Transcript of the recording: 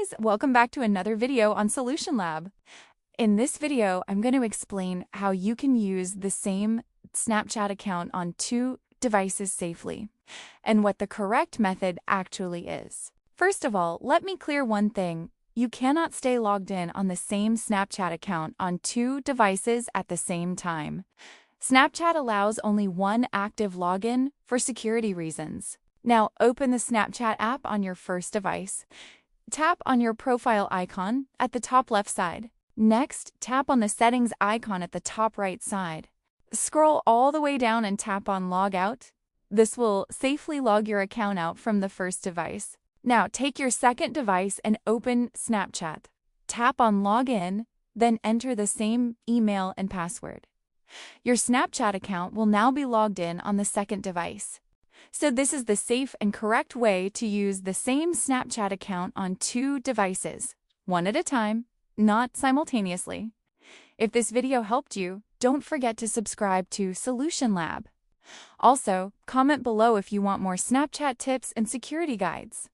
guys, welcome back to another video on Solution Lab. In this video, I'm going to explain how you can use the same Snapchat account on two devices safely, and what the correct method actually is. First of all, let me clear one thing. You cannot stay logged in on the same Snapchat account on two devices at the same time. Snapchat allows only one active login for security reasons. Now, open the Snapchat app on your first device. Tap on your profile icon at the top left side. Next, tap on the settings icon at the top right side. Scroll all the way down and tap on Log Out. This will safely log your account out from the first device. Now, take your second device and open Snapchat. Tap on Login, then enter the same email and password. Your Snapchat account will now be logged in on the second device. So this is the safe and correct way to use the same Snapchat account on two devices, one at a time, not simultaneously. If this video helped you, don't forget to subscribe to Solution Lab. Also, comment below if you want more Snapchat tips and security guides.